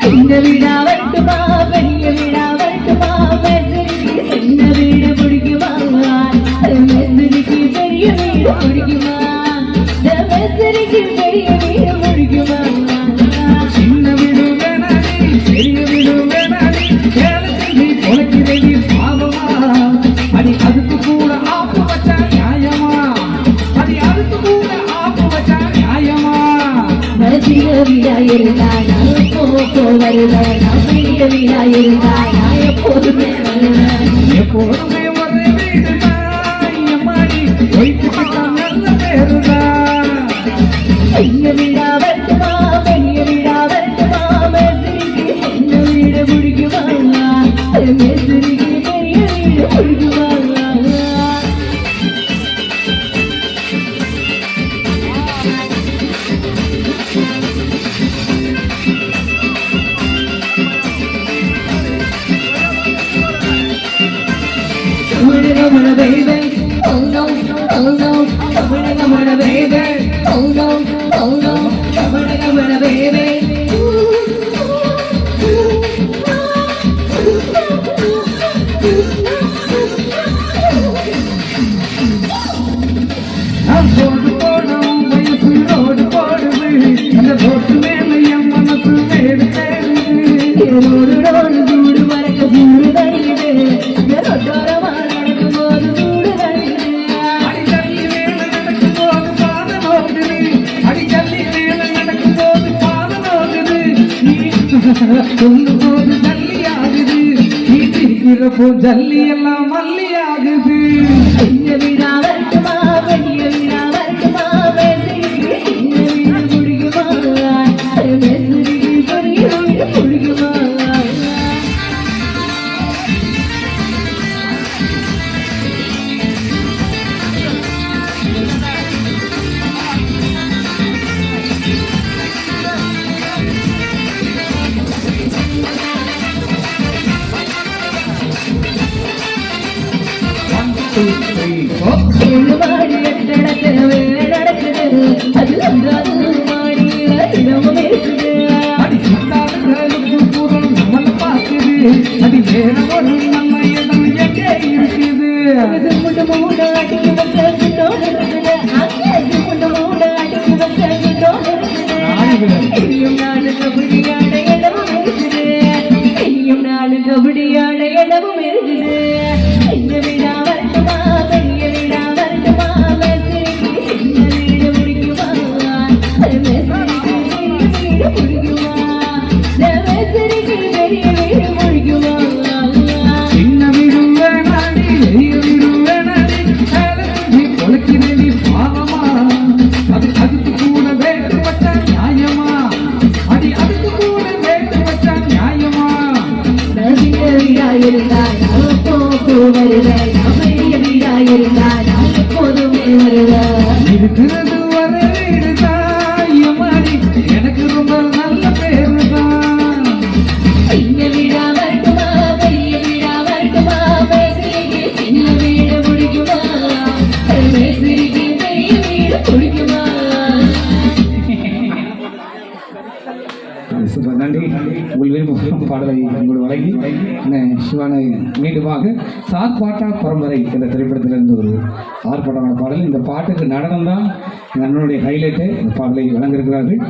சின்ன வீடா வரட்டுமா பெரிய வீடா வரட்டுமா சின்ன வீடு பிடிக்குமா மேஸ்திரிக்கு பெரிய வீடு பிடிக்குமா மேஸ்திரிக்கு பெரிய வீடு பிடிக்குமா சின்ன வீடு வேணாடி பெரிய வீடு வேணாடி ஏழை பொழைக்கிறேன் பாவமா அடி அதுக்கு கூட ஆப்பு வச்சா நியாயமா அடி அதுக்கு கூட ஆப்பு வச்சா நியாயமா சின்ன வீடா இருந்தா வருவேன் பெரிய வீடா இருந்தா நான் எப்போதுமே வருவேன் எப்போதுமே ஒரே வீடுதான் மாடி வைத்துக்கிட்டா நல்ல பேருதான் சின்ன வீடா வரட்டுமா பெரிய வீடா வரட்டுமா மேஸ்திரிக்கு சின்ன வீடு பிடிக்குமா மேஸ்திரிக்கு பெரிய வீடு பிடிக்குமா Come on, baby. Oh no, oh no. Come on, baby. Oh no, oh no. Come on, baby. I'm going to போடும் வயசு ரோடு போடுது அந்த ரோட்டு மேல என் மனசு வேடு தேடுது ரோடு ரோடு சூடு மறக்க சூடு தருது ரோட்டோரமா நடக்கும் போது சூடு தருது அடிக்கல்லி மேல நடக்கும் போது பாத நோக்குது அடிக்கல்லி மேல நடக்கும் போது பாத நோக்குது நீ கொண்டு போது ஜல்லி ஆகுது நீ சிரிக்கிறப்போ ஜல்லி எல்லாம் மல்லி ஆகுது சின்ன வீடா வரட்டுமா பெரிய வீடா வரட்டுமா மேஸ்திரிக்கு சின்ன வீடு பிடிக்குமா மேஸ்திரிக்கு பெரிய வீடு பிடிக்குமா மாடி நடக்குது அது அன்றாது மாடியில இடமும் இருக்குது அடி சுத்தாடுகளுக்கு பூரம் நம்மள பார்க்குது அடி வேற ஒரு நம்ம இடம் எங்கே இருக்குது சிமுண்டு மூடாடி வச்சோடு இருக்குது அங்கே சிமுண்டு மூடாடி வச்சோடு இருக்குது இனியும் நாடு கபடியாட இடமும் இருக்குது இனியும் நாடு கபடியாட இடமும் இருக்குது இந்த வீடா வரட்டுமா பெரிய வீடா வரட்டுமா மேஸ்திரிக்கு சின்ன வீடு பிடிக்குமா மேஸ்திரிக்கு பெரிய வீடு பிடிக்குமா மேஸ்திரிக்கு பெரிய வீடு பிடிக்குமா சின்ன வீடு வேணாடி பெரிய வீடு வேணாடி பொழைக்கிறேன் பாவமா அது அதுக்கு கூட வேட்டு வச்சா நியாயமா அடி அதுக்கு கூட வேட்டு வச்சா நியாயமா சின்ன வீடா இருந்தா நான் வருவேன் பெரிய வீடா இருந்தா நான் எப்போதுமே வருவேன் இருக்கிறது வர வீடு தாயமாடி எனக்கு ரொம்ப நல்ல பேரு தான் சின்ன வீடா வரட்டுமா பெரிய வீடா வரட்டுமா மேஸ்திரிக்கு சின்ன வீடு பிடிக்குமா மேஸ்திரிக்கு பெரிய வீடு பிடிக்குமா நன்றி உங்கள் விரும்பும் பாடலை உங்கள் வழங்கி சிவானை மீண்டுமாக சார்பாட்டா பரம்பரை என்ற திரைப்படத்திலிருந்து ஒரு ஆர்ப்பாட்டமான பாடல். இந்த பாட்டுக்கு நடனம் தான் எங்கள் அண்ணனுடைய ஹைலைட்டு. இந்த பாடலை வழங்கியிருக்கிறார்கள்.